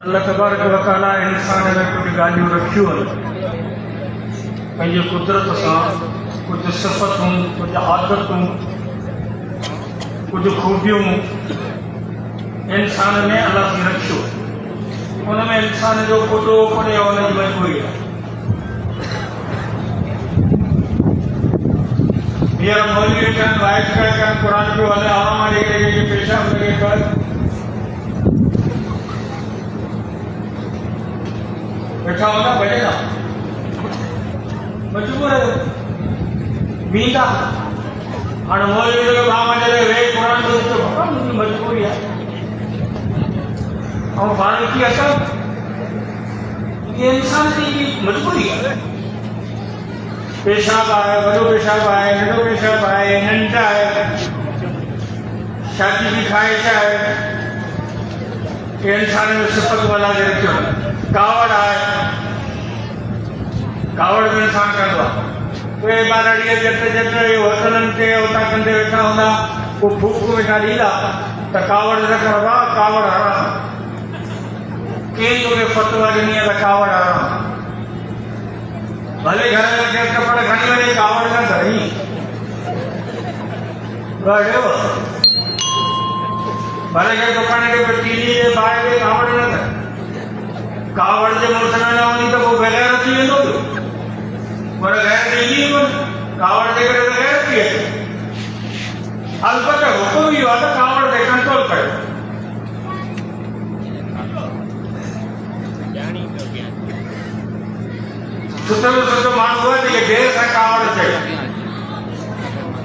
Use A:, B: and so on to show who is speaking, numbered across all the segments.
A: अल्लाह तबारक व तआला इंसान में कुछ ॻाल्हियूं रखियूं आहिनि पंहिंजे कुदरत सां, कुझु सिफ़तूं, कुझु आदतूं, कुझु खूबियूं इंसान में अल्लाह खे रखियो। उन में इंसान जो ॿुधो पढ़े उनजी मजबूरी आहे। हींअर मौलवी कनि, वाइस पिया कनि, क़ुर पियो हले, आवाम ॾेखे पेशाब लॻे कर, वेठा हूंदा भॼंदा, मजबूर बींदा। हाणे मौलवी जो मां जॾहिं वेही क़ुर जो मुंहिंजी मजबूरी आहे ऐं पाण की असां ये इंसान की मजबूरी है। पेशाब आए, वॾो पेशाब आए, नंढो पेशाब आए, निंड आहे, शादी की ख़्वाहिश आहे, ये इंसान में सिफ़त वाला जे रखियो। कावड़ आहे, कावड़ में इंसान कंदो आहे। उहे ॿारड़ीअ जट होटलनि ते उतां कंदे वेठा हूंदा, पोइ फूक वेठा ॾींदा त कावड़ न कर वाह, कावड़ हराम। केरु तोखे फतवा ॾिनी आहे त कावड़ हराम? भले घर में केरु कपड़ खणी वञे, कावड़ न धरी भले के दुकान के टीवी जे बाहि ते कावड़ न धरी। कावड़ जे मुड़ुस न हूंदी त पोइ बग़ैर अची वेंदो, पर गैर ॾींदी कोन। कावड़ जे करे त गैर थी अचे। अलबत्ते हुकुम इहो आहे त कावड़ ते कंट्रोल कयो। सुठो सुठो माण्हू आहे जेके देर सां कावड़ चयो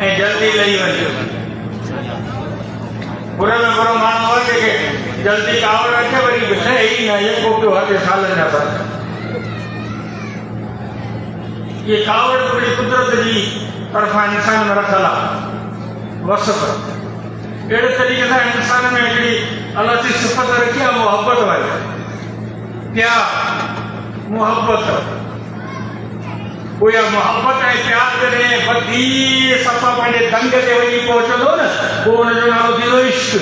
A: ऐं जल्दी लही वञे। बुरे में बुरो माण्हू आहे जेके जल्दी कावड़ अचे, वरी न ई न जेको पियो हले सालनि जा बस। ये कावड़ पूरी कुदरत जी तरफ़ां इंसान में रखल आहे वसफ़। अहिड़े तरीक़े सां इंसान में हिकिड़ी अलाह जी सिफ़त रखी आहे, मोहब्बत वारी, प्यार, मोहब्बत। उहा मोहब्बत ऐं प्यार जॾहिं वधी सफ़ा पंहिंजे दंग ते वञी पहुचंदो न, पोइ हुनजो नालो थींदो इश्क।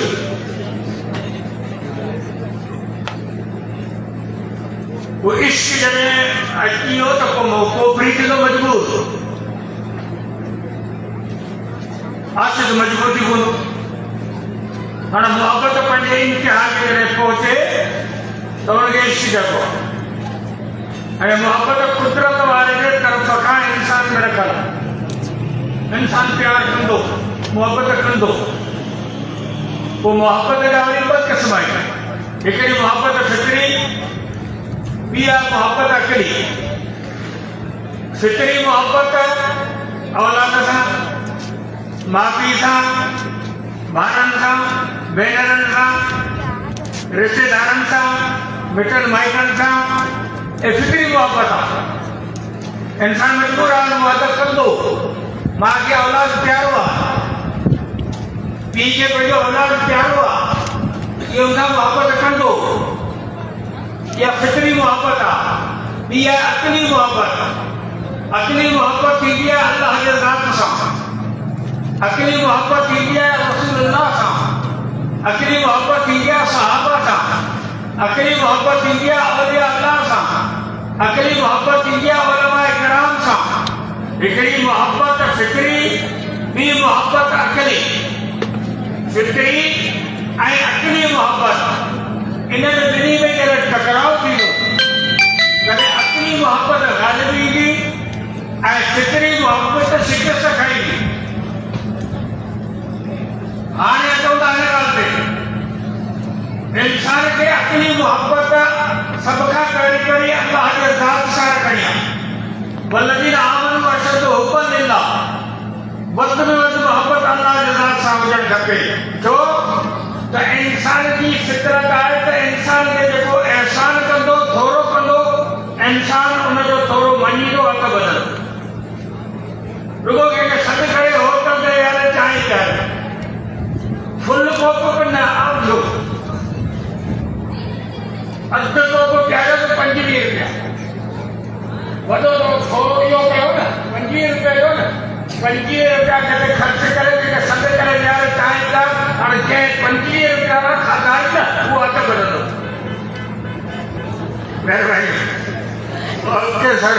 A: वो इश्क जॾहिं अची वियो त पोइ फ्री थींदो मजबूर। आशिक़ मजबूर थी पवंदो। हाणे मोहब्बत पंहिंजे इम्तिहान ते जॾहिं पहुचे त हुनखे इश्क चइबो आहे। ऐं मोहब्बत कुदरत वारे जे तरफ़ खां इंसान में रखल आहे। इंसान प्यार कंदो, मोहब्बत कंदो। पोइ मोहब्बत जा वरी ॿ क़िस्म आहिनि। हिकिड़ी मोहब्बत फितरी, ॿी आहे मोहब्बत अकली। फितरी मोहब्बत औलाद सां, माउ पीउ सां, भाउरनि सां, भेनरनि सां, रिश्तेदारनि सां, मिटनि माइटनि सां, ये फिक्री मोहब्बत आहे। इंसान मजबूर आहे, मोहब्बत कंदो। मां खे औलाद प्यारो आहे, पीउ खे पंहिंजो औलाद प्यारो आहे, इहो हुनसां मोहब्बत कंदो। इहा फिक्री मोहब्बत आहे। ॿी आहे अकली मोहब्बत। अकली मोहब्बत थींदी आहे अल्लाह जे ज़ात सां, अकली मोहब्बत थींदी आहे रसूलुल्लाह सां, अकली मोहब्बत थींदी आहे सहाबा सां, अकली मोहब्बत थींदी आहे औलिया अल्लाह सां, अकली मोहब्बत थींदी आहे उलमाए किराम सां। हिकिड़ी मोहब्बत फिक्री, ॿी मोहब्बत अकली। फिक्री ऐं अकली मोहब्बत, इन ॿिन्ही में जॾहिं टकराव थींदो तॾहिं अकली मोहब्बत ग़ालिब ईंदी ऐं फिक्री मोहब्बत शिकस्त खाईंदी। हाणे अचूं था हिन ॻाल्हि ते। इंसान खे अकली मोहब्बत सभ खां पहिरीं पहिरीं अल्लाह जे ज़ात सां रखणी आहे। वल्लज़ीन आमनू अशद्दु हुब्बन लिल्लाह, वधि में वधि मोहब्बत अल्लाह जे ज़ात सां हुजणु खपे। छो त इंसान जी फितरत आहे त इंसान खे जेको एहसान कंदो, थोरो कंदो, इंसान उनजो थोरो मञींदो, हथ ॿधंदो। रुगो कंहिंखे सॾु करे होटल ते यार चांहि पियारे, फुल कोप न आवजो, अधु कोप पियारे त 25 रुपया, वॾो थोरो इहो कयो न 25 रुपया ॾियो न। 25 रुपया किथे ख़र्च करे जेके सॾु करे यार चांहि पिया, हाणे कंहिं 25 रुपया खाधा आहिनि न, उहो हथ ॿधंदो। महिरबानी ओके सर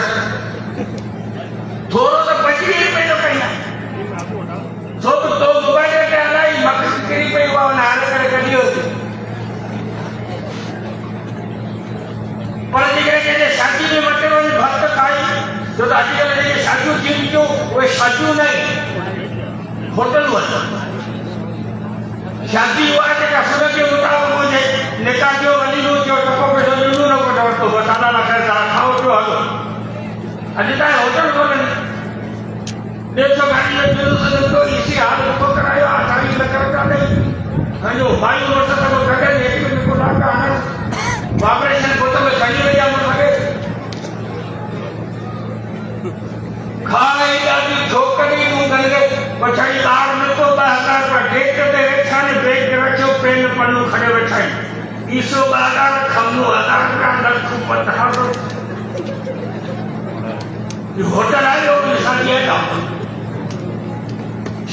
A: थोरो तो 25 रुपए जो कहीं छो तो मोबाइल के अलाई मकसद करी पे हुआ नाल करे कढी होती पर जेकरे के शादी में मटे वही भक्त खाई जो तो आजकल जे शादी थी जो वो शादी नहीं होटल हुआ शादी हुआ है का सुन के मुताबिक मुझे निकाह जो वली नो जो टको पे जो नो को तो बताना ना कर खाओ जो हलो अजता होटल खोले देखो गाड़ी में जुलूस तो इसी हाल को करायो आसानी से करता नहीं कहो भाई वर्ष तक कटे एक मिनट को लागा आना ऑपरेशन को तो खाली हो जा सके खाएगा की ठोकरी नु गंगे पछाई लाड़ में तो 10,000 पर डेट दे वेठा ने ब्रेक रखो पेन पन्नू खड़े बैठाई ईसो बाजार खमनो 1000 का लख पता दो ये होटल आयो शादी है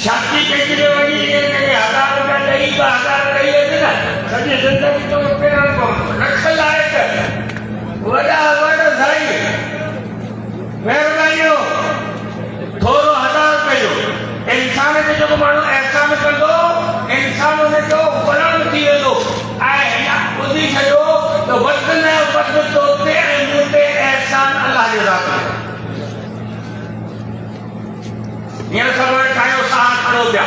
A: शादी के लिए वही ये 1000 रुपया नहीं 1000 नहीं है ना सभी जिंदगी तो पेन को रख लाए वड़ा वड़ा भाई मेहरबानी थोरो 1000 रुपए जो इंसान के जो मानो एहसान कर दो इंसान ने जो बुलंद किए दो आए ना खुदी छो तो वतन है वतन तो ते मुते एहसान अल्लाह जो राता ये सब कायो साथ करो क्या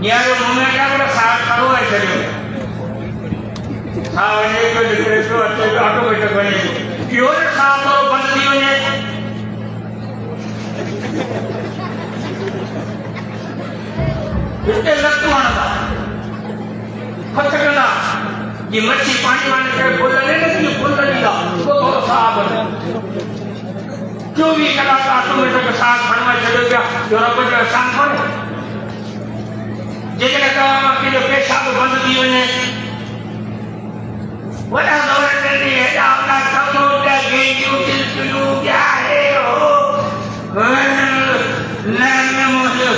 A: ये मुंह में क्या बोला साथ करो है चलिए हां ये को लिखे तो अच्छे ऑटोमेटिक बने क्यों साथ करो बंदी बने इसके लत्तू आना फटकना ये मच्छी पानी मारने के बोल रहे हैं कि बोल रही है तो थोड़ा साफ है क्यों भी कला का ऑटोमेटिक साथ बनवा चले गया जो रब का एहसान कौन जेकरे का कि जो पेशाब बंद दियो ने वड़ा दौड़ करनी है अपना कमो का गेंजू दिलचुलू क्या है हो न मुझे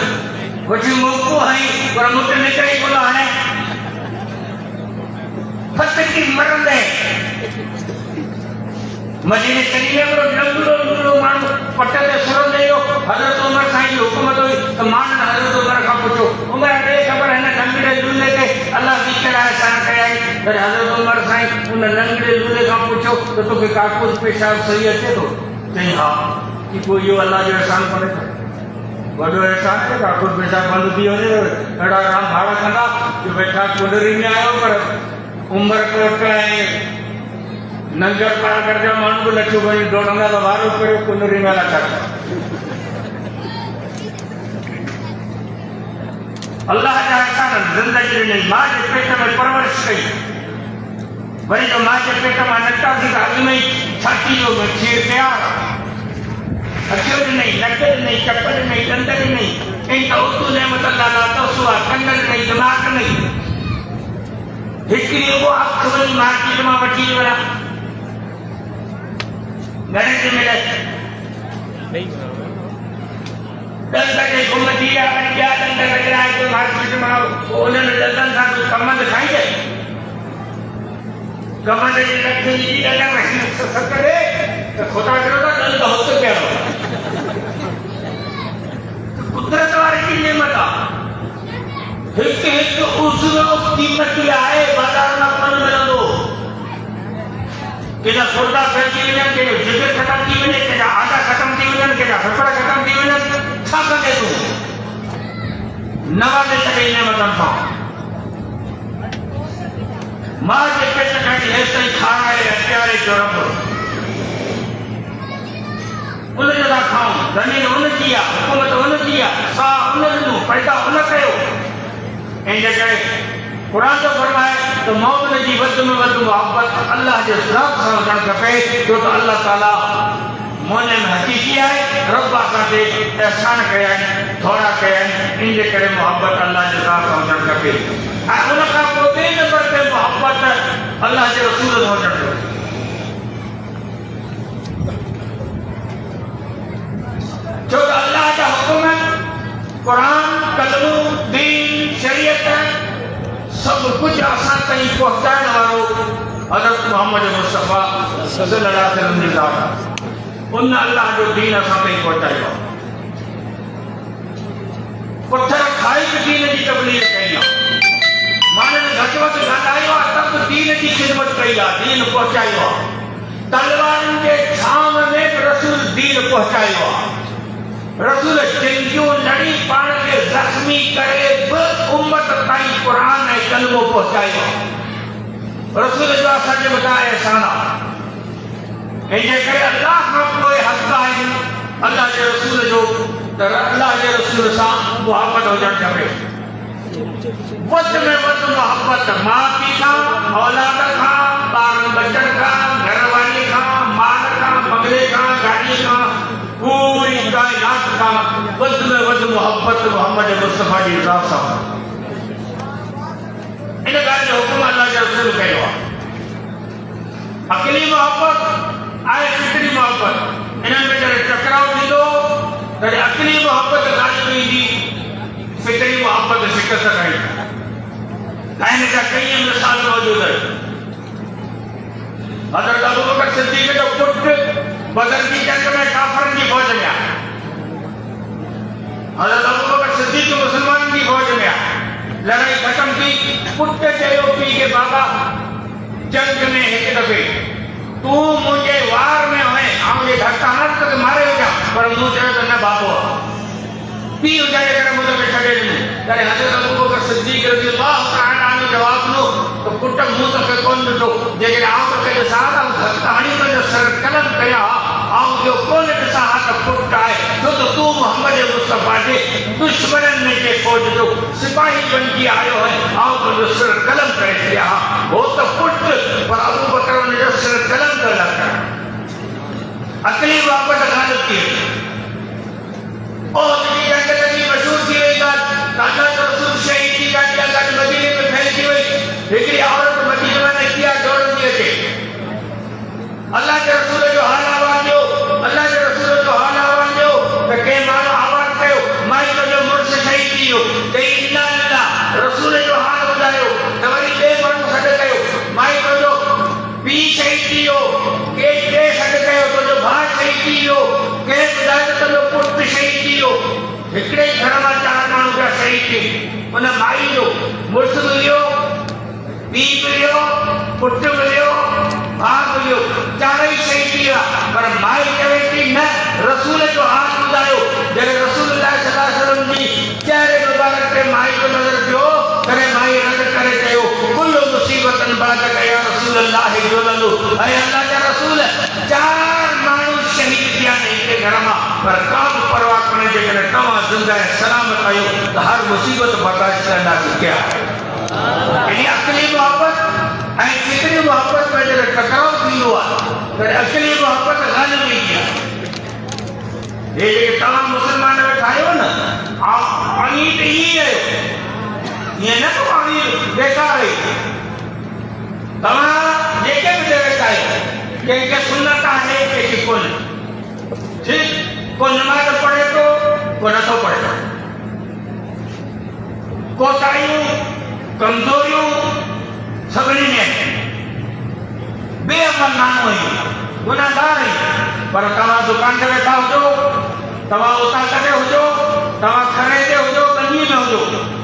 A: कुछ मुक्को है पर मुझे निकले बोला है फट की मरन है मदीने शरीफ में लंबो मान पटल सुर देयो हजरत उमर साईं हुकूमत हुई तो मान हजरत उमर का पूछो उमर दे खबर है ना लंगड़े दूल्हे के अल्लाह जिक्र है सान कया तो हजरत उमर साईं उन लंगड़े दूल्हे का पूछो तो के काकुज पेशाब सही अचे तो नहीं हां कि कोई यो अल्लाह जो एहसान करे बड़ो एहसान है काकुज पेशाब बंद थी वने एड़ा राम भाड़ा कंदा जो बैठा कुंडरी में आयो पर उमर कोट है नंगर पार कर जा मानू को लट्ठू भाई डोडंगा तो वारो करे कुंडरी में लगा अल्लाह का एहसान जिंदगी में मां के पेट में परवरिश कई वरी तो मां के पेट में नटा सी आदमी में छाती जो खीर तैयार अक्षर नहीं नकल नहीं चप्पल नहीं दंदर नहीं इन तो तू ने मतलब लाला तो सुआ कंगन नहीं दिमाग नहीं हिकरी वो आप खबर मार्केट में वठी वाला गणेश मिले नहीं दस बजे घूमती है अपन क्या दंड लग रहा है तो मार्केट में उन्होंने दर्शन का कुछ कमंद खाएंगे कमंद जी रखी जी अगर नहीं सकते तो खोटा करो तो दल बहुत क्या हो कुदरत वाली की नेमत हिक हिक उसमें कीमत आए बाजार में पन मिलंदो केजा सोदा फैजी वञनि केजा जिगर ख़तम थी वञे केजा आटा ख़तम थी वञनि केजा फफड़ ख़तम थी वञनि छा कंदे तूं नवाज़े छॾे नेमतनि सां मां जे पेट खां हेसि ताईं खाराए प्यारे जो रब उन जो था खाऊं ज़मीन उन जी आहे हुकूमत उन जी आहे साह उन ॾिनो पैदा उन कयो ऐं जेके कुरान तो फरमाए तो मौत जी वध में वध मोहब्बत अल्लाह के रब सां करणु खपे छो त अल्लाह ताला मोने में हकीकी है रब असांखे एहसान कया आहिनि थोरा कया आहिनि इन जे करे मोहब्बत अल्लाह जे सां करणु खपे ऐं उन खां पोइ ॿिए नंबर ते मोहब्बत अल्लाह जे रसूल सां करणु खपे छो त अल्लाह जा हुकुम कुरान कलमो दीन शरीयत सब कुछ असां ताईं पहुचाइण वारो हज़रत मोहम्मद मुस्तफ़ा सल्लल्लाहु अलैहि वसल्लम जी ज़ात उन अल्लाह जो दीन असां ताईं पहुचायो पत्थर खाई के दीन की तबलीग कई मानन घटि वधि ॻाल्हायो तब दीन की खिदमत कई दीन पहुचायो तलवारन के छांव में रसूल दीन पहुचायो रसूल जिंदगियों लड़ी पाण के जख्मी करे उम्मत ताईं कुरान ऐं कलमो पहुचायो रसूल जो असांजे ॿुधाए एहसान आहे जे करे अल्लाह खां पोइ हक़ आहे अल्लाह जे रसूल जो त अल्लाह जे रसूल सां मुहबत हुजणु खपे वध में वध मुहबत माउ पीउ खां औलाद खां ॿारनि बचनि खां घरवारी खां माल खां बंगले खां गाॾी खां पूरी काइनात खां वध में वध मुहबत मोहम्मद मुस्तफ़ा जी ज़ात सां इन ॻाल्हि जो हुकुम अल्लाह जे रसूल कयो आहे अकेली मोहब्बत आहे फिक्री मोहब्बत इन्हनि में जॾहिं टकराव थींदो तॾहिं अकेली मोहब्बत ॻाल्हि ईंदी फिक्री मोहब्बत शिकस्त खाईंदी ऐं हिन जा कई मिसाल मौजूद आहिनि हज़रत अबू बकर सिद्दीक़ जो पुटु बदर की जंग में काफ़िरनि जी फ़ौज में आहे हज़रत अबू बकर सिद्दीक़ मुसलमाननि जी फ़ौज में आहे लड़ाई खत्म थी पुटु चयो पीउ खे बाबा जंग में हिकु दफ़े तू मुझे वार में हुए मुझे धक्का न तो मारे हो जा पर मूं चयो त न बाबो पी हुजाए करे मुझे में छॾे ॾिनो तॾहिं हज़रत अबू बकर सिद्दीक़ रज़ियल्लाहु तआला अन्हु जवाब ॾिनो त पुट मूं तोखे कोन ॾिठो जेकॾहिं आउं तोखे ॾिसां त धक्का हणी तुंहिंजो सर कलम कया आउं जो कोन ॾिसां हा त पुटु आहे छो त तूं मोहम्मद मुस्तफ़ा जे दुश्मननि में जे फ़ौज जो सिपाही बणिजी आयो आहे आउं तुंहिंजो सर कलम करे छॾिया हा हो त पुटु पर अबू बकर हुनजो सर कलम करे लाइ अकेली वापस ॻाल्हि थी और जंग लगी मशहूर थी वही अल्लाह के रसूल शहीद की गाड़ी अल्लाह के मदीने में फैल की वही हिकड़ी औरत मदीने में किया दौड़ दिए थे अल्लाह के रसूल जो हाल आवाज दो अल्लाह के रसूल जो हाल आवाज दो तो के मानो आवाज कयो माई तो जो मुर्श शहीद थी हो ते इन्ना लिल्लाह रसूल जो हाल ॿुधायो त वरी ॿिए माण्हू सॾु कयो माई तो जो पीउ शहीद थी हो के सॾु कयो तो जो भाउ शहीद थी हो के ॿुधायो त जो पुटु शहीद थी हो हिकिड़े ई घर मां चार माण्हू पिया शहीद थी उन माई जो मुड़ुसु मिलियो पीउ मिलियो पुटु मिलियो भाउ मिलियो चारई शहीद थी विया पर माई चवे थी न रसूल जो हाल ॿुधायो जॾहिं रसूल सल्लल्लाहु अलैहि वसल्लम जी चहिरे मुबारक ते माई जो नज़र पियो तॾहिं माई रद करे चयो कुल मुसीबतनि बादक या रसूल अल्लाह जोललू ऐं अल्लाह जा रसूल चार माण्हू शहीद थिया आहिनि हिकु घर मां पर का बि परवाह कोन्हे जेकॾहिं तव्हां ज़िंदा ऐं सलामत आहियो त हर मुसीबत बर्दाश्त कंदासीं क्या यानी अकेली मोहब्बत ऐं फिक्री मोहब्बत में जॾहिं टकराव थींदो आहे तॾहिं अकेली मोहब्बत ॻाल्हि में ईंदी आहे हे जेके तव्हां मुस्लमान वेठा आहियो न पाणी त ईअं आहियो ईअं न को पाणी बेकार आहे तव्हां जेके बि वेठा आहियो कंहिंखे सुन्नत आहे कंहिंखे कोन्हे ठीकु को नमाज़ पढ़े थो को नथो पढ़े कोताहियूं कमज़ोरियूं सभिनी में आहिनि बेअमल माण्हू आहियूं गुनाहगार आहियूं पर तव्हां दुकान ते वेठा हुजो तव्हां उतां कॾहिं हुजो तव्हां खणे ते हुजो गंजी में हुजो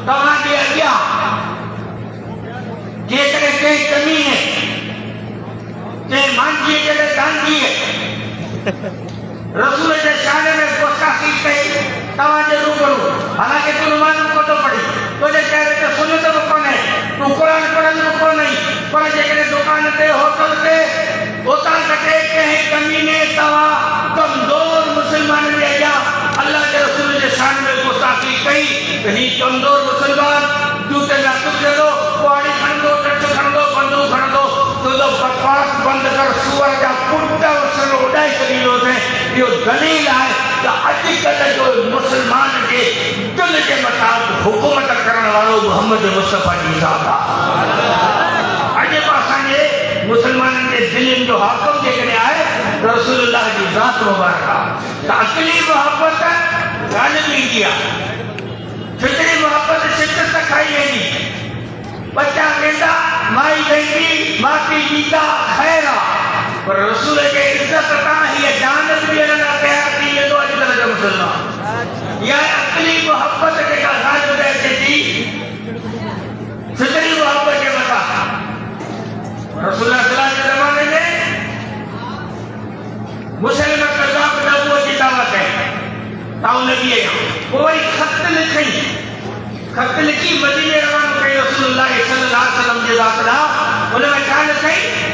A: तव्हांजे अॻियां जेकॾहिं कंहिं कमी है कंहिं मांझी जॾहिं गांधी रसूल जे शान में गुस्ताखी कई तव्हांजे रूबरू हालांकि तूं नमाज़ कोन पढ़ी तुंहिंजे चहिरे ते सुन्नत बि कोन्हे तूं क़ुर पढ़ंदो कोन्हे पर जेकॾहिं दुकान ते होटल ते उतां कटे कंहिं कमी ने तव्हां कमज़ोर मुस्लमान जे अॻियां अल्लाह के रसूल जे शान में गुस्ताखी कई त हीउ कमज़ोर मुस्लमान जूते में हथु विझंदो कुआड़ी खणंदो टच खणंदो बंदूक खणंदो तुंहिंजो बकवास बंदि कर सूअर जा पुट वसन उॾाए छॾींदोसीं इहो दलील आहे त अॼुकल्ह जो मुस्लमान जे दिलि जे मथां हुकूमत करण वारो मोहम्मद मुस्तफ़ा जी ज़ात आहे अॼु बि असांजे मुसलमाननि जे दिलनि जो हाकिम जेकॾहिं आहे त रसूलुल्लाह जी ज़ात मुबारक आहे त अकेली मोहब्बत ॻाल्हि में ईंदी आहे फिक्री मोहब्बत शिकस्त खाई वेंदी बच्चा कहता माई बेटी माती जीता खैरा पर रसूल के इज्जत ता ही जानत भी अल्लाह प्यार थी ये तो अजकल जो मुसलमान या अकली मोहब्बत के का राज बैठे थी फितरी मोहब्बत के बता रसूलुल्लाह सल्लल्लाहु अलैहि जमाने में मुसलमान कज़ाब नबूवत की दावत है ताऊ नबी है कोई खत लिखी मदीने रवाना कई रसूलुल्लाह सल्लल्लाहु अलैहि वसल्लम जे दातला उनमें क्या लिखई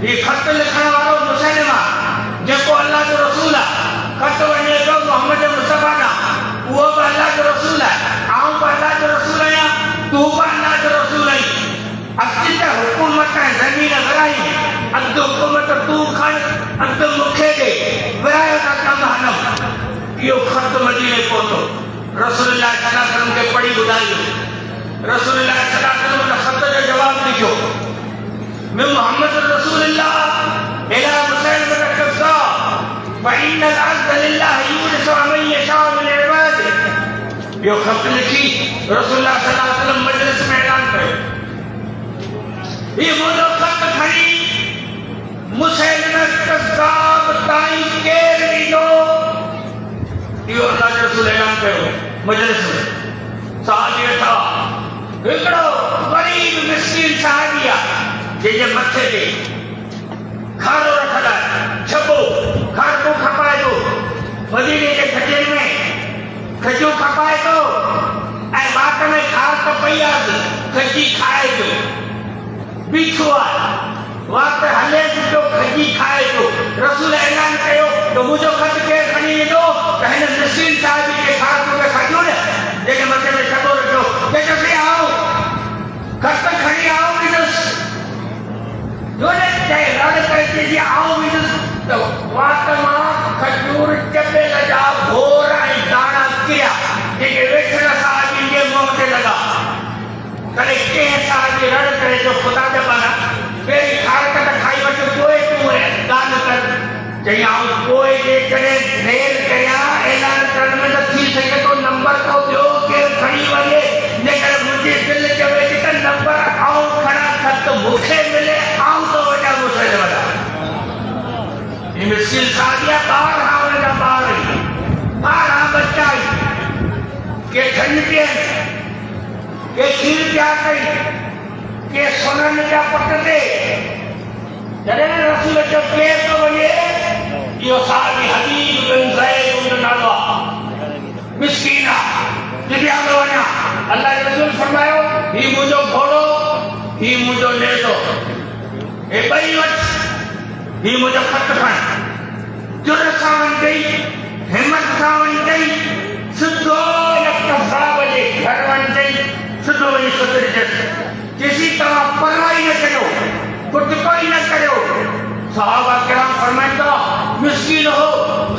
A: ये खत लिखने वालों मुसलमा जेको अल्लाह जो रसूल है खत वने तो मोहम्मद मुस्तफा ना वो भी अल्लाह जो रसूल है आऊं भी अल्लाह जो रसूल है तू भी अल्लाह जो रसूल है अक्तित हुकूमत है जमीन वराई अद्द हुकूमत तू खण अद्द मुखे दे वरायो का कम हनम यो खत मदीने पहुंचो रसूलुल्लाह सल्लल्लाहु अलैहि वसल्लम के पढ़ी बुधाइयो रसूलुल्लाह सल्लल्लाहु अलैहि वसल्लम का खत जो जवाब लिखो मैं मोहम्मद रसूलुल्लाह इला मुसलमान कज़्ज़ाब फइन अल-अर्ज़ लिल्लाह यूरिसु मन यशा मिन इबादिही यो खत लिखी रसूलुल्लाह सल्लल्लाहु अलैहि वसल्लम मजलिस में ऐलान करे ये बोलो खत खड़ी मुसलमान कज़्ज़ाब ताई के लो यो अल्लाह के रसूल ऐलान कयो मजलिस में साहबिया था हिकड़ो गरीब मिस्कीन साहबिया जे मथे ते खारो रखदा छबो खार को खपाए तो मदीने के खजेर में खजो खपाए तो ऐ बात में खार तो पईया खजी खाए तो बिछुआ वक्त हले जो खजी खाए तो रसूल ऐलान कयो तो मुझो खत के खणी दो कहने मिस्कीन साहब के खार को खजो ने जेके मथे में छबो रखो के से आओ खत खणी आओ बिजस जो ने चाहे राड करके जी आओ बिजस तो वात मां खजूर चपे लगा घोर आई दाना किया जेके वेठला साहब के मुंह पे लगा करे के साहब रड़ करे जो खुदा दे बना मेरी खार का खाई बच कोई तू दान कर चाहिए आओ कोई दे करे देर कया ऐलान करने में तो थी सके तो नंबर को जो के खड़ी वाले लेकर मुझे दिल चवे कि नंबर आओ खड़ा खत मुखे मिले आओ तो वजह मुझे वाला ये मिस्किन सादिया बाहर आने का बाहर बच्चा के ठंडे के खीर क्या कही के सोना में क्या पकड़ते जरे रसूल जो पेड़ तो बने यो साहबी हबीब बिन ज़ैद बिन नावा मिस्कीना जिसे हम लोग ना अल्लाह के रसूल फरमायो ही मुझो घोड़ो ही मुझो ले दो ए बई वच ही मुझो खत खण जुर्र सावन गई हिम्मत सावन गई सिद्धो लक्का बजे घर वन गई सिद्धो वही सुधर जैसे किसी तरह परवाह न करो कुछ कोई न करो सहाबा किराम फरमाइंदा मिस्कीन हो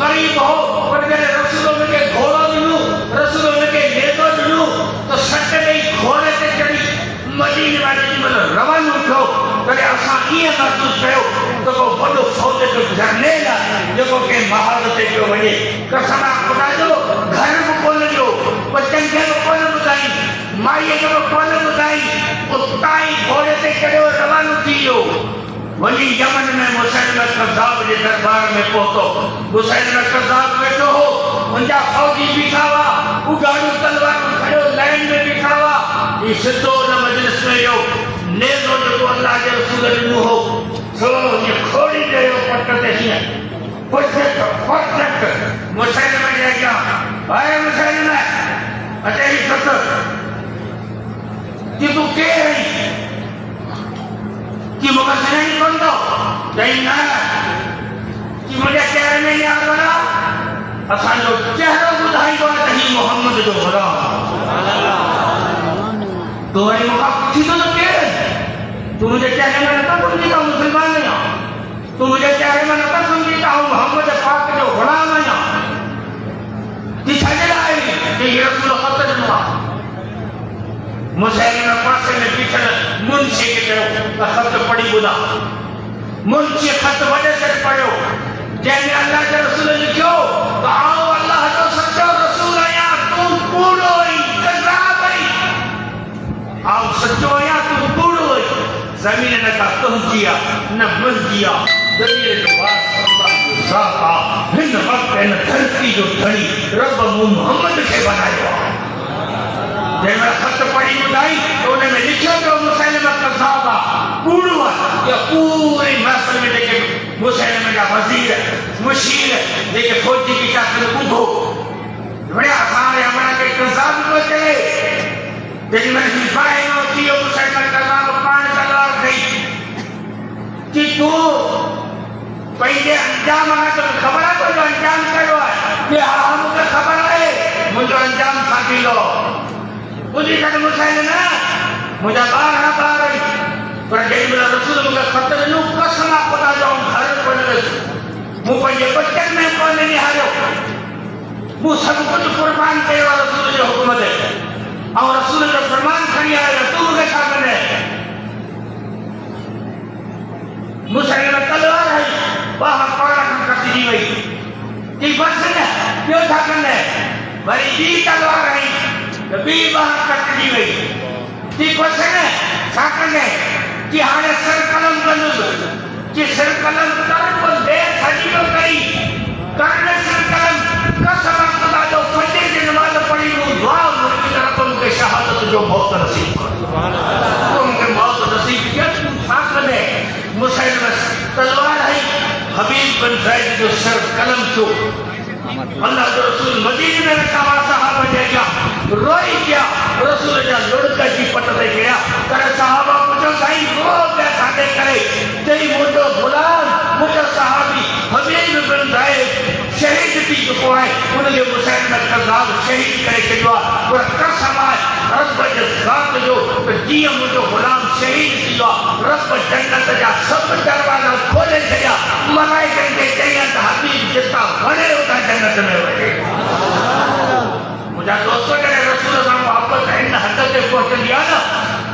A: गरीब हो पर मेरे रसूलों में के घोड़ा दिलू रसूलों में के लेदो दिलू तो सट नहीं घोड़े से चढ़ी मदीने वाले जी मतलब रवान उठो करे असा ये महसूस कयो तो को बड़ो सौदे जो झरने ला जो के महारत जो वने कसना खुदा जो घर में कोन जो बच्चन के कोन बुधाई माई जो कोन बुधाई उताई घोड़े से चढ़ो रवान थियो वही यमन में मुसलमान कज़्ज़ाब के दरबार में पहुंचो मुसलमान कज़्ज़ाब बैठो हो उनका फौजी बिठावा उगाड़ू तलवार खड़ो लाइन में बिठावा ये सिद्धो न मजलिस में यो नेज़ो जो अल्लाह के रसूल नु हो सो ये खोड़ी दे यो पटते ही परफेक्ट मुसलमान ने क्या भाई मुसलमान अते ही सत कि तू के है कि मुझे नहीं बंदो नहीं ना कि मुझे चेहरे में नहीं आ रहा असान लोग चेहरा बुधाई बात नहीं मोहम्मद जो खुदा तो ये मुझे चीज़ों तो क्या है तू मुझे चेहरे में नता समझता हूँ मुसलमान नहीं हूँ तू मुझे चेहरे में नता समझता हूँ मोहम्मद पाक जो खुदा नहीं हूँ कि छजला है कि ये रसूल खतर हुआ मुसलमान पासे में पीछे मुंशी के करो खत पड़ी बुधा मुंशी खत वजह से पढ़ो जैसे अल्लाह के रसूल लिखो तो आओ अल्लाह जो सच्चो रसूल आया तुम कूड़ो ही कज़ाब ही आओ सच्चो आया तुम कूड़ो ही जमीन ने का तुम किया न मन किया जमीन के वास साका हिंद वक्त न धरती जो धनी रब मोहम्मद के बनाया जब मैं खत पढ़ी बुधाई तो उन्हें लिखो तो मुसलमान कज़ाब कूड़वा या पूरे मसले में लेके मुसलमान का वजीर मुशीर लेके फौजी की चाकरी उठो बड़े आसान है हमारा के कज़ाब को चले लेकिन मैं हिफाई न होती है मुसलमान कज़ाब पान तलवार गई कि तू पहले अंजाम आना तो खबर है तो जो अंजाम करो है ये हराम का खबर है मुझे अंजाम साथी लो मुझे कहते मुसलमान मुझे बार पर जब मेरा रसूल मुझे खतर नु कसम खुदा जो घर को न मुझे बच्चन में कौन नहीं हारो वो सब कुछ कुर्बान करे वाला रसूल जो हुकूमत है और रसूल जो फरमान करी आया तू के सामने मुसलमान तलवार है वहां कोड़ा करती दी गई कि बस ने क्यों था करने बड़ी भी तलवार है तो भी वहां करती दी गई कि बस ने साकने कि हाने सर कलम बनू कि सर कलम कर को दे सजीव करी करने सर कलम कसम खुदा जो फजर की नमाज पढ़ी वो दुआ मुझे तरफ उनके शहादत जो मौत नसीब कर सुभान अल्लाह उनके मौत नसीब क्या साकने मुसलमान तलवार है हबीब बिन ज़ैद जो सर कलम तो अल्लाह के रसूल मदीने में रखा हुआ सहाबा जाएगा रोई क्या रसूल जा लुढ़का की पटते गया करे सहाबा मुझे सही रो क्या खाते करे तेरी मुझे गुलाम मुझे सहाबी हबीब बिन ज़ैद शहीद थी जो कोई उनके मुसलमान कज़ाब शहीद करे के दुआ और कसम है रब के साथ जो तो जिया मुझे गुलाम शहीद थी जो रब जन्नत जा सब दरवाजा खोले दिया मलाइका के चाहिए तो हबीब जितना बड़े होता जन्नत में बैठे मुझे दोस्तों के रसूल से मोहब्बत है इन हद तक पहुंच दिया ना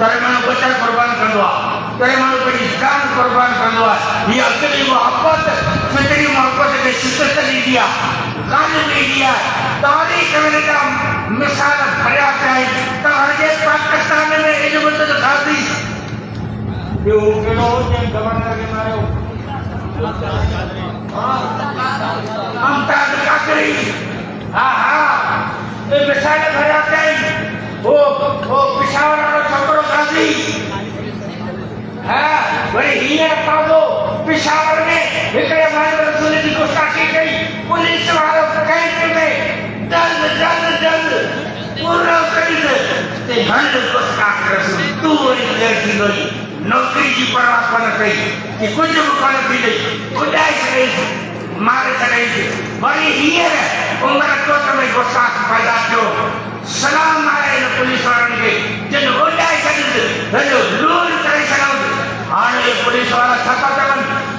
A: तेरे मानो बच्चा कुर्बान कर दो तेरे मानो बड़ी जान कुर्बान कर दो ये असली मोहब्बत फितरी मोहब्बत के शिद्दत नहीं दिया गाने नहीं दिया तारीख में का मिसाल भरा है तहजे पाकिस्तान में इजमत गाजी यो केनो जे गवर्नर के मारो अमताज काकरी हां ये मिसाल भरा है वो पिशावर वाला छोकरो गाजी हां बड़ी हीर पादो पिशावर में एकड़े मारे रसूल की गुस्ताखी कई पुलिस वाला कैंप में जल्द पूरा करी ते हंड गुस्ताख रसूल तू वरी लड़की गई नौकरी की परवाह न कई कि कुछ मुकान थी नहीं उड़ाई करे मारे करे बड़ी हीर उम्र को तुम्हें गुस्ताख पैदा क्यों सलाम आए न पुलिस वाले के जन उड़ाई करे हेलो लूर करे सलाम आने पुलिस वाला छाता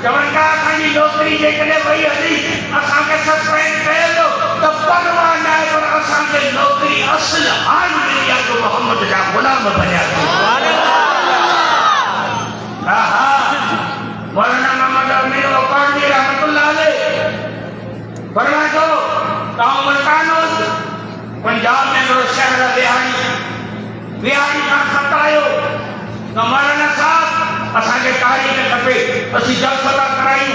A: चवन का खाली नौकरी जेकने वही हली असा के सस्पेंड करे लो तो परवाह न है पर असा के नौकरी असल हाल में या तो मोहम्मद जा गुलाम बनिया सुभान अल्लाह मौलाना मोहम्मद अमीर वकानी रहमतुल्लाह अलैह फरमाया तो गांव मलकानो पंजाब में रो शहर बिहारी का खतायो तो मौलाना साहब असा के कारी के खपे असि जलसा कराई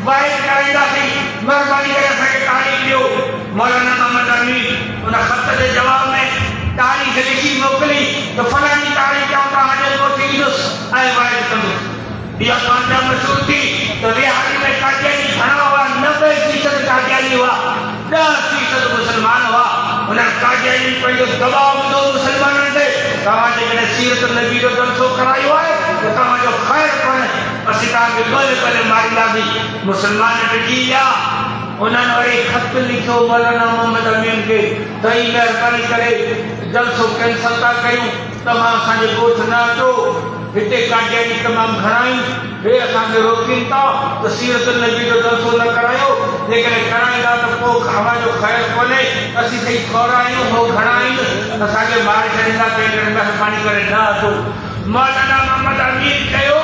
A: वाइट कराईदा सी मेहरबानी करे असा के कारी दियो मौलाना मोहम्मद अमीर उन खत के जवाब में तारीख लिखी मोकली तो फलानी तारीख क्या होता हाजिर को थीस आए वाइट कंदो दिया पांचा मशहूर थी तो बिहारी में कादियानी घना हुआ 90% कादियानी हुआ 10% मुसलमान हुआ उन्हें कादियानी पहले दबाव दो मुसलमानों ने कहा जगह सीरत नबी जो जलसो कराई हुआ है तो कहा जो खैर पर असिता के गोले मारी लादी मुसलमान ने दिया उन्होंने और एक खत लिखो मौलाना मोहम्मद अमीन के दई मेहरबानी करे जलसो कैंसल था कयूं तमाम असांजे गोठ न अचो हिते कादियानी तमाम घणाई हे असांखे रोकीनि था तो सीरत नबी जो जलसो न करायो लेकिन कराईंदा तो पोइ हवा जो ख़ैर कोन्हे असीं सही थोरा आहियूं हो घणा आहिनि असांखे मारे छॾींदा कंहिं महिरबानी करे न अचो मौलाना मोहम्मद अमीन चयो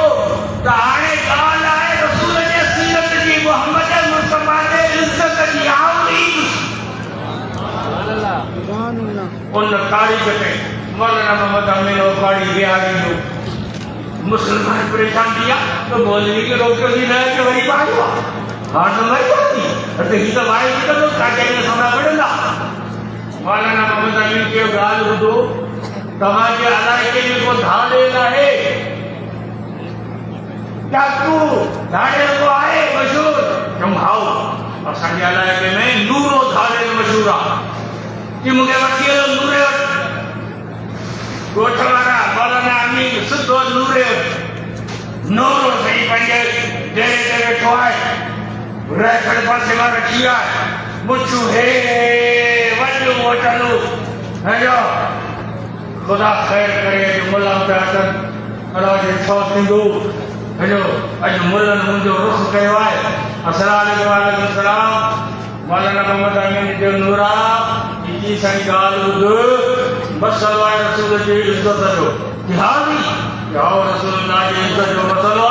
A: त हाणे ॻाल्हि आहे रसूल जे सीरत जी मुहम्मद मुस्तफ़ा उन तारीख़ ते मौलाना मोहम्मद अमीन औकाड़ी बिहारी जो मुसलमान परेशान किया तो मौलवी के रोक के लिए नया के वही बात हुआ हाँ तो वही बात थी तो ही तो भाई की तो काटे में सोना पड़ेगा मौलाना मोहम्मद अमीन के गाल दो तमाजे इलाके में को धाड़ेगा है क्या तू धाड़े को आए मशहूर तुम आओ और संजय इलाके में नूरो धाड़े मशहूरा कि मुझे वकील नूरे गोठवारा मौलाना अमीन सुधो नूरे नूरो सही पंजे तेरे तेरे ठोआए रखड़ पासे में रखिया मुच्छू है वजू मोटलू है जो खुदा खैर करे जो मुल्ला उतारन अलाज छो सिंधु है जो अज मुल्ला मुझो रुख कयो है अस्सलाम वालेकुम सलाम मौलाना मोहम्मद अमीन जो नूरा जी सही गाल बुध बस सलवाए रसूल जी इज्जत जो जिहादी जाओ रसूलुल्लाह जी इज्जत जो मसला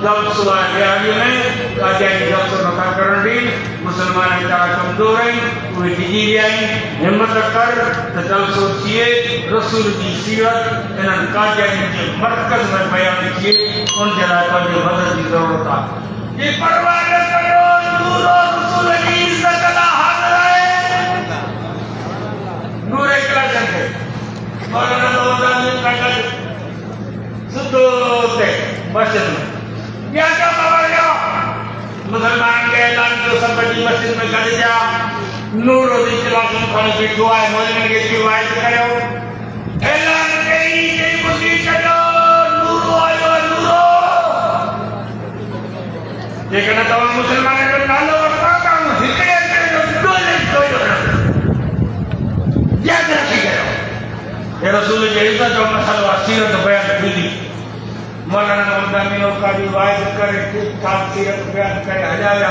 A: जब सुबह बिहारी में कादियानी जब से मका करन दी मुसलमान का कमजोर है वो डिगी आई हिम्मत कर तो जब सोचिए रसूल की सीरत इन कादियानी के मरकज में बयान किए उन जरा पर जो मदद की जरूरत है ये परवाह न करो नूर रसूल की इज्जत का हाल है नूर एकला जंगे मौलाना मोहम्मद का सुधो से मस्जिद में क्या क्या खबर है मुसलमान के ऐलान को संपत्ति मस्जिद में कर दिया नूर और इखलास में खड़े बैठो आए मौलवी के रिवायत करो ऐलान कई कई बुद्धि चलो नूर आयो नूर ये कहना तमाम मुसलमान के नालो और काम हिकड़े करे डोले कोई याद रखी करो ये रसूल के इज्जत जो मसला सीरत बयान की मौलाना मोहम्मद अमीन औकाड़ी रिवायत करे ठीक ठाक सीरत बयान करे हजाया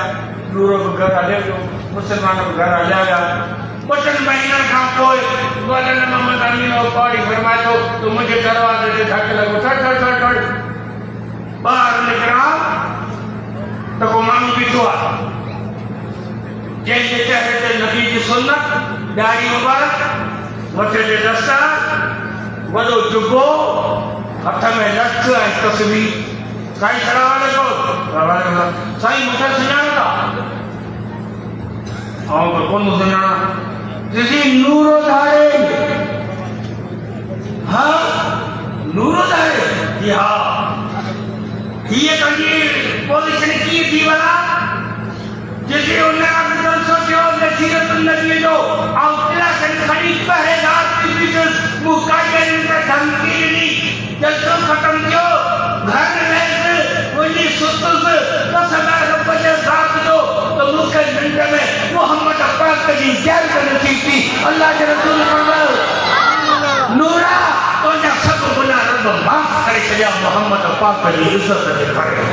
A: नूरो घर हले जो मुसलमान घर हजाया बचन महीना का कोई मौलाना मोहम्मद अमीन औकाड़ी फरमाए तो मुझे दरवाजे से धक्के लगो ठट ठट ठट ठट बाहर निकला तो को मामी बिठवा जैसे चेहरे से नबी की सुन्नत दाढ़ी मुबारक मथे से दस्ता वडो जुब्बो हथ में लठ है तस्वीर काई खड़ा को साईं मुझे सुनाना आओ पर कौन सुनाना जिसी नूरो धारे हाँ नूरो धारे जी हाँ ये कहीं पुलिस ने की थी वाला जैसे उन्हें आपने सोचो नसीरत नबी जो आउटला से खरीद पहरेदार की बीच मुकाबले में धमकी दी जब तो खत्म कियो घर में से वही सुतल से कसम रब के साथ जो तो मुख मिनट में मोहम्मद पाक की जान का नसीब थी अल्लाह के रसूल फरमाओ नूरा तो जब सब गुनाह रब माफ करे चलिया मोहम्मद पाक की इज्जत करे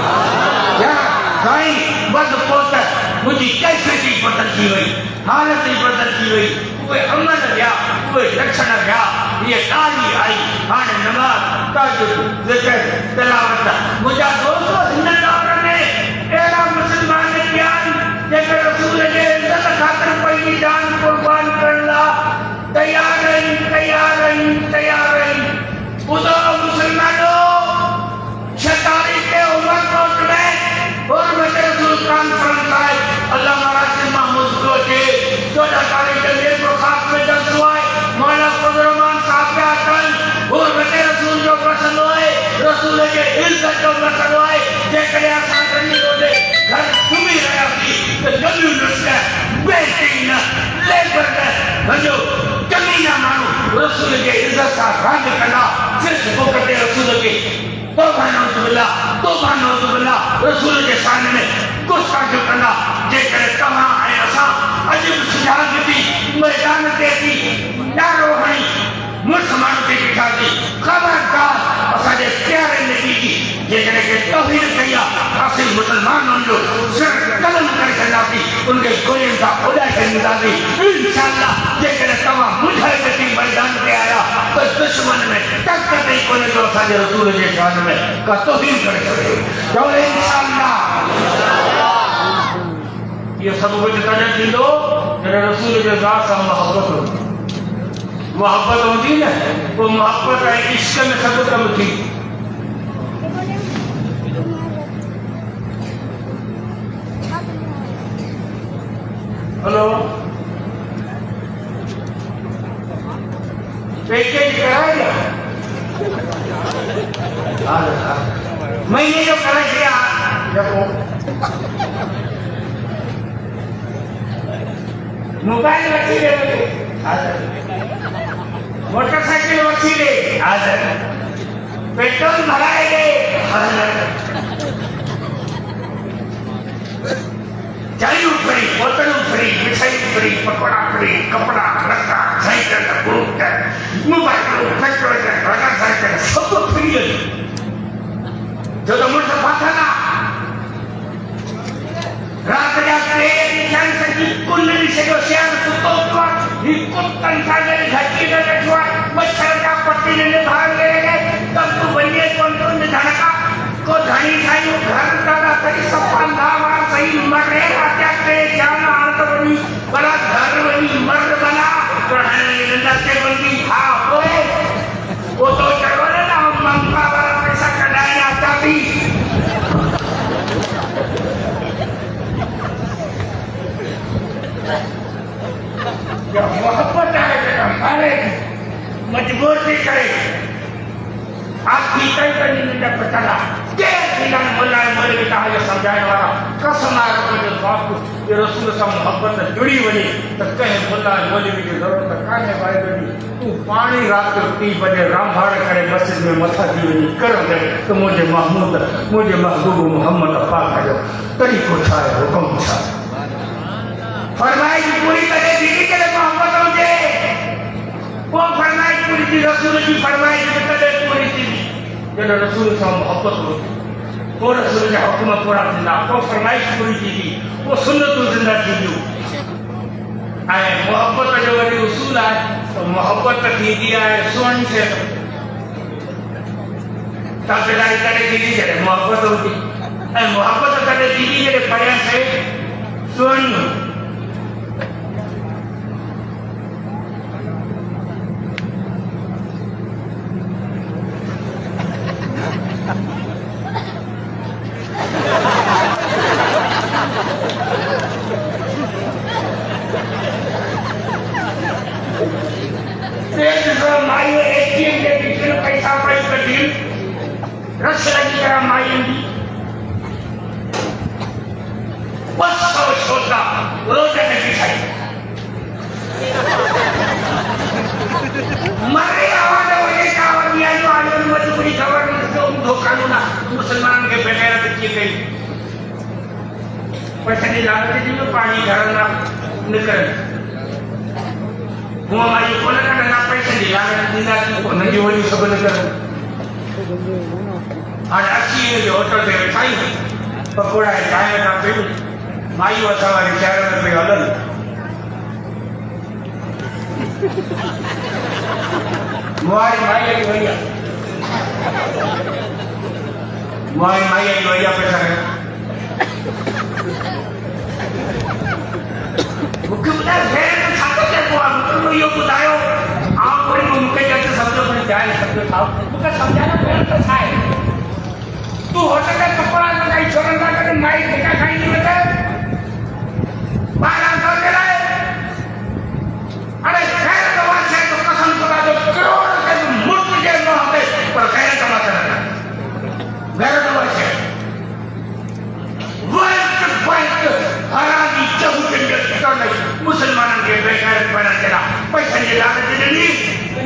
A: या भाई बद पोत मुझे कैसे की बदल की हुई हालत ही बदल की हुई वो अमल गया वो लक्षण गया ये ताली आई आने नमाज ताजुद जिक्र तिलावत मुझे दोस्तों जिंददार ने तेरा मुसलमान ने ज्ञान जैसे रसूल के इज्जत खातिर पहली जान कुर्बान करना तैयार है खुदा मुसलमानों 46 के उम्र कोट में और मेरे रसूल कॉन्फ्रेंस आए अल्लाह महाराज महमूद को के 14 तारीख के लिए खास में जब हुआ मौलाना फजलरहमान साहब के आतन और मेरे रसूल जो प्रसन्न हुए रसूल के इज्जत जो प्रसन्न हुए जे करे आसान करनी होते घर सुमी रहा थी तो जल्दी नुस्खा बेहतरीन लेबर भजो कमीना मानो रसूल के इज्जत का रंग करना सिर्फ वो करते रसूल के तौबा नौजुबिल्लाह रसूल के सामने में गुस्सा जो करना जे करे कहां है असा अजीब सुजान थी मैदान देती नारो हणी मुसलमान के बिठाती खबरदार असाजे प्यारे नबी की जे करे के तौहीद किया काफी मुसलमान जो सिर कलम कर करती उनके गोलियों का खुदा के निदानी इंशाअल्लाह जे करे तमा मुझे के मैदान पे आया तो दुश्मन में टक्कर नहीं कोने जो असाजे रसूल के शान में का तौहीद करे तो इंशाअल्लाह ये सब कुछ तजद दो तेरे रसूल के साथ मोहब्बत हो मोहब्बत होती ना, वो मोहब्बत है इश्क में सब कम थी। हेलो, पैकेज कराएगा? महीने जो करा किया देखो, मोबाइल वसीले मोटरसाइकिल वसीले हाजर, पेट्रोल भराएंगे हाजर, चाय फ्री, बोतल फ्री, मिठाई फ्री, पकौड़ा फ्री, कपड़ा लत्ता cycle boot mobile petrol motorcycle सब फ्री है। जो तो मुझसे बात है ना, रात जाते कैंसर की कुंडली से जो शेयर सुतो हुआ ये कुत्तन सागर घाटी में बैठा मच्छर का पट्टी लेने भाग गए, तब तो बनिए कौन कौन धड़का को धनी खाई घर का सही सब पंधावा सही मर रहे क्या के जान आत बनी बड़ा घर बनी मर्द बना पढ़ाने नंदा के बंदी हां ओए वो तो चलो ना मंगा वाला पैसा कढ़ाए आता भी या मोहब्बत है हमारे मजबूर भी करे आप भीतर करने में जब पता के फिलहाल मुल्ला मोले की कहा समझाने वाला कसम आ रहा है बाप ये रसूल से मोहब्बत से जुड़ी हुई तो कहे मुल्ला मोले की जरूरत काने वाले बनी तू पानी रात को 3 बजे राम भाड़ करे मस्जिद में मथा दी कर दे तो मुझे महबूब मोहम्मद पाक है तरी को था हुक्म था फरमाइश पूरी करे दीदी के लिए मोहब्बत हो जाए वो फरमाइश पूरी थी रसूल की फरमाइश करे पूरी थी जब रसूल से मोहब्बत हो वो रसूल के हुक्म पूरा जिंदा वो फरमाइश पूरी थी वो सुन्नत जिंदा थी आए मोहब्बत जो वही उसूल है तो मोहब्बत थी दिया है स्वर्ण से ताबेदारी करे दीदी के मोहब्बत होती है मोहब्बत करे दीदी के पर्या से स्वर्ण मुसलमान के बेगैरत की गई पैसे नहीं लाते जी तो पानी घर ना निकल वो हमारी को ना करना पैसे नहीं लाते जिंदा की को नहीं वाली सब निकल आज अच्छी है होटल से खाई पकोड़ा है चाय का पी माई वसा वाली 4 रुपए हलन मोबाइल माई की भैया माई भैया पैसा है मुख्य है खाते के को हम यो बतायो आप कोई मुख्य जैसे शब्द पर जाए शब्द खाओ मुझे समझाना पड़ेगा तो खाए तू होटल का कपड़ा लगाई छोड़न का करे माई ठेका खाई नहीं बता 1200 दे रहा है अरे खैर दवा से तो कसम खुदा जो करोड़ के मुल्क के न होते पर खैर कमा करना घर दवा से वर्ल्ड हरामी चहुट मुसलमान के बेकार बना चला पैसा नहीं लाने देनी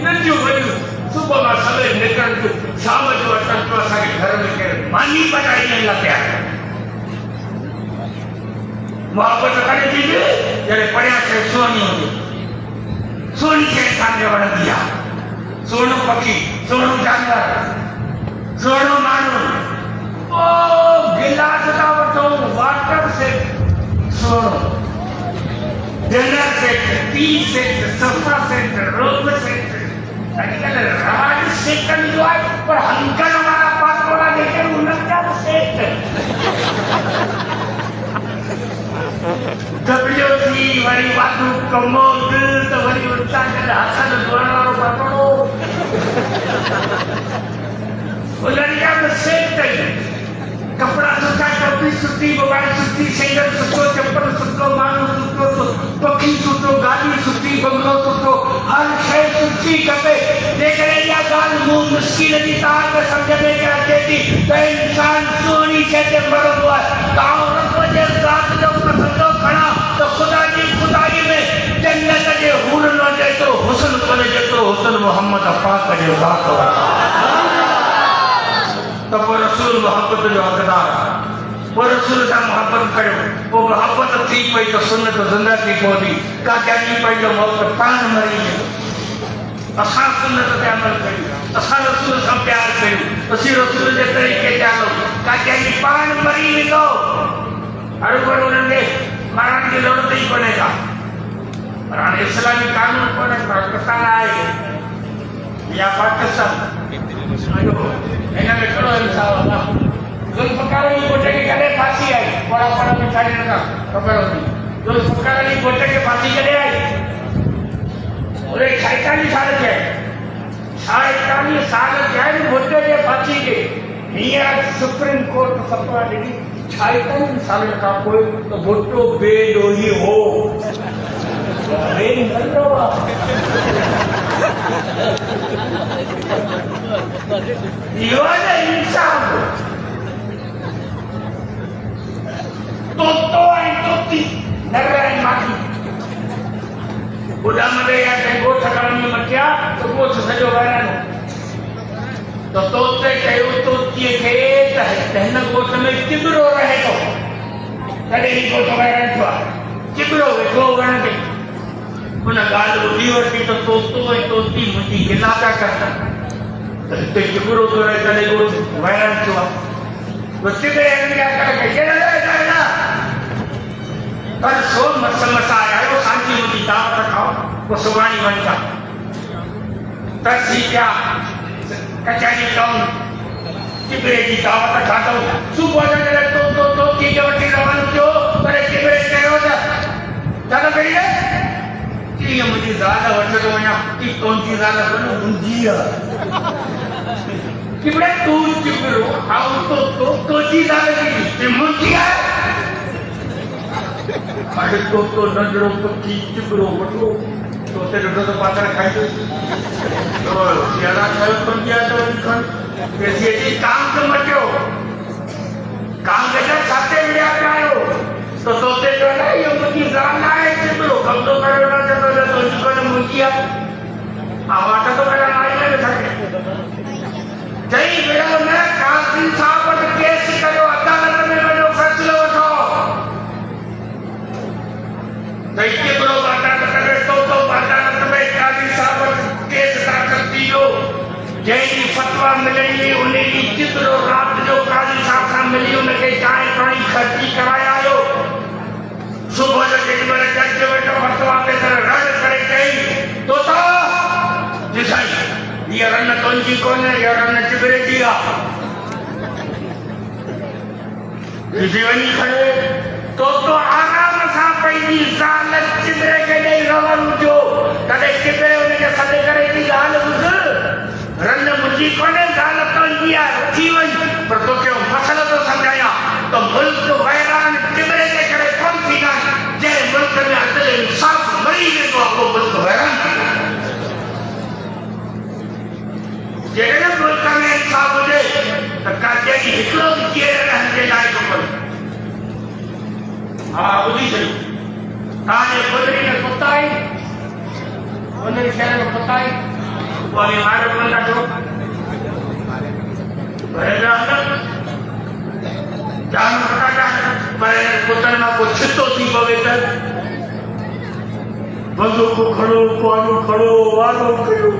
A: नंजू बनी सुबह में सवेरे निकल के शाम जो अटल तो सारे घर में के मानी पटाई नहीं लगता मोहब्बत करने दीजिए जरे पढ़िया से सोनी होगी सोनी के सामने बढ़ा दिया सोनू पक्षी सोनू जानवर सोनू मानू ओ गिलास का बटो वाटर से Sonu general set T set सफा सेट रोग सेट आजकल राज सेट जो है पर हंकर हमारा पास वाला देखे उनका सेट डब्ल्यूसी वाली बातों कमोद तो वाली उनका के हाथ से दोनों वो लड़का में सेब चाहिए, कपड़ा सुखा, टोपी सुखी, मोबाइल सुखी, सैंडल सुखो, चप्पल सुखो, मानो सुखो, पखी सुखो, गाड़ी सुखी, बंगलो सुखो, हर शय सुखी खपे। जेकर इहा ॻाल्हि मूं मुश्किल जी तार में सम्झ में अचे थी त इंसान सुहिणी शइ ते मरंदो आहे। गांव रब जे ज़ात जो मसलो खणा त ख़ुदा जी खुदाई में जन्नत जे हूरन जेतिरो हुस्न कोन्हे जेतिरो हुस्न मोहम्मद पाक जे ज़ात आहे। तो वो रसूल मोहब्बत जो हकदार वो रसूल से मोहब्बत करो, वो मोहब्बत थी पई तो सुन्नत ज़िंदा थी पौधी का जानी पई तो मौत पान मरी असां सुन्नत ते अमल कयूं, असां रसूल सां प्यार कयूं, असीं रसूल जे तरीक़े ते हलो का जानी पान मरी वेंदो। हर कोई उन्हनि खे मारण जी ज़रूरत ई कोन्हे का, पर हाणे इस्लामी कानून कोन्हे, पाकिस्तान आहे या पाकिस्तान इन्हें में करो इंसाफ ना जुल्फकार अली भुट्टो के कदे फांसी आई बड़ा बड़ा में छाड़ी ना खबर होती जुल्फकार अली भुट्टो के फांसी कदे आई और 46 साल के 46 साल के भुट्टो के फांसी के हियर सुप्रीम कोर्ट फतवा दी 46 साल का कोई तो भुट्टो बेदोही हो बेन कर रहा ये इंसान तो आई तोती नगराई माटी बुढ़ा मरे या तेगो ठकरण में मटिया तो वो सजो वैरानो तो तोते कयो तोती के तहन गोठ में किबरो रहे तो तड़े ही गोठ वैरान तो किबरो वेठो वण के उन गाल ॿुधी वठी तो तोतो ऐं तोती मुंहिंजी गिला पिया करता ते किबरो तो रहे तॾहिं गोठ वैरान थियो आहे बच्चे के क्या कर के ना पर सो मसा आया वो शांति मुझी दावत रखाओ वो सुबानी बनता तसी क्या कचहरी टाउन किबरे की दावत रखा दो सुबह जने तो की जवटी रवान जो पर किबरे करो दादा करिए कि ये मुझे ज्यादा वठ तो वना की कौन सी ज्यादा बनो मुंजी किबरे तू किबरो हाउ तो जी ज्यादा की मुंजी है अरे तो नजरों को किबरो बटो तो ते तो पात्र खाई तो यारा खायो तो दिया तो इनका कैसे जी काम तो मचो काम के साथे मिला आयो तो ते जो ना ये मुझी जान ना है किबरो कब तो करो ना तो इनको ने मुझिया आवाज तो मेरा नाई में सके जई मेरा ना कासिम साहब पर केस करो अदालत में वजो फैसलो उठो दैके बरो अदालत करे तो अदालत में कासिम साहब केस दाखिल कियो जई फतवा मिलई उन्हें की किबरो रात जो काजी साहब सां मिली उनके चाय पानी खर्ची कराया आयो सुबह जो जेमल जज वेठो फतवा पे रद करे कई तो जिसाई ये रन तोंजी कोने ये रन चिबरे दिया जीवनी खड़े तो आराम सा पैदी जालत चिबरे के नहीं रवन जो कदे चिबरे उनके सदे करे की गाल बुझ रन मुझी कोने जालत तोंजी आ जीवन पर तो क्यों मसला तो समझाया तो मुल्क वैरान चिबरे के करे कौन थी ना जे मुल्क में अदल इंसाफ मरी ने तो आपको मुल्क वैरान जेकॾहिं मुल्क में इंसाफ हुजे त काजे की हिकिड़ो बि केरु रहण जे लाइक़ु कोन्हे हा ॿुधी छॾियो तव्हांजे गुज़री में कुता आहिनि उन शहर में कुता आहिनि उहा बीमार कोन ॾाढो भरे जान पटा पर कुतनि मां को छितो थी पवे त बंदूक खड़ो पानो खड़ो वारो कयो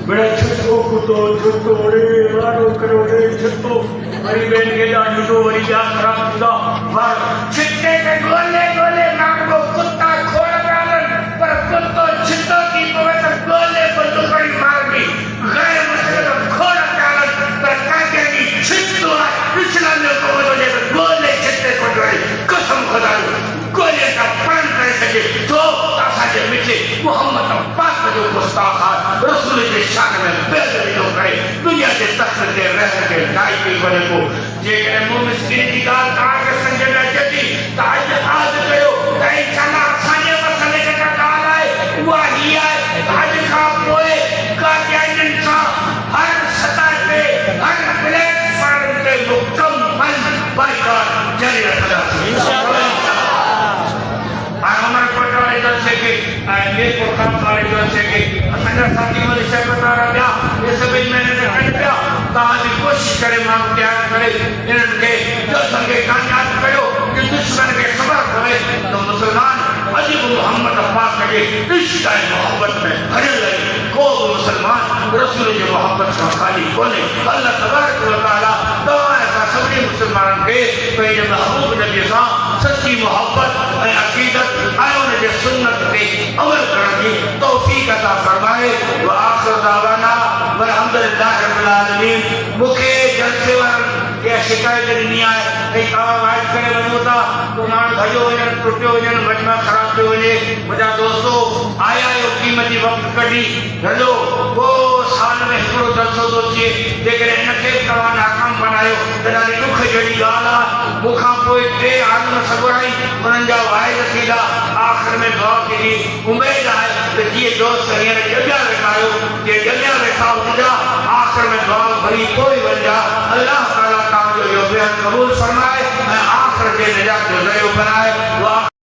A: बड़ा छतो कुतो छतो रे वारो करो रे छतो वरी बेन के डांडो वरी जान खराब थींदा पर छिते के गोले गोले नाक को कुत्ता खोड़ गालन पर कुत्तो छितो की पवे त गोले बंदूक करी मार दी गैर मुस्लिम खोड़ गालन पर काके की छितो इस्लाम में को बोले गोले छिते को जोड़ी कसम खुदा गोले का प्राण कर सके तो तासा जे मिटे मोहम्मद पाक जो गुस्ताख रसूल के शान में बेअदबी जो करे दुनिया के तख्त ते रह के लाई की बने को जे करे मुंह मिस्किन की गाल कहा के संजय में जती ताज आज कयो कई चना साने मसले के गाल आए वही आए आज का पोए का ज्ञान का हर सतह पे हर प्लेटफॉर्म पे मुकम्मल बाइकाट जारी रखा इंशाअल्लाह हमारे पटवार इधर से के ये प्रोग्राम वाले इधर से के मेरा साथी वाले से बता रहा था ये सब मैंने कर दिया कहा कि कोशिश करे मांग त्याग करे इनके जो संगे कामयाब करो कि दुश्मन के खबर करे तो मुसलमान अजीब मोहम्मद अब्बास के इश्क और मोहब्बत में भरे रहे को मुसलमान रसूल की मोहब्बत का खाली बोले अल्लाह तबारक व तआला तमाम सभी मुसलमान के पहले महबूब नबी सा सच्ची मोहब्बत और अकीदत आयों ने सुन्नत पे अमल करने की तौफीक अता फरमाए व आखिर दावाना अल्हम्दुलिल्लाह रब्बिल आलमीन मुखे जलसे वर या शिकायत नहीं आए कई आवाज करे बनोता तो मां भजो वजन टुटियो वजन मजमा खराब थियो वने मुझा दोस्तों आया यो कीमती वक्त कढी हलो वो साल में हिकिड़ो जलसो तो थिए जेकॾहिं इनखे तव्हां नाकाम बनायो त ॾाढी दुख जहिड़ी ॻाल्हि आहे मूंखां पोइ टे आलम सॻुराई उन्हनि जा वाइद थींदा आख़िर में दुआ थींदी उमेद आहे त जीअं दोस्त हींअर ॼमिया वेठा आहियो जे ॼमिया वेठा हूंदा आख़िर में दुआ भरी पोइ वञा अल्लाह ताला तव्हांजो इहो बेहद क़बूल फरमाए ऐं आख़िर जे निजात जो ज़रियो बनाए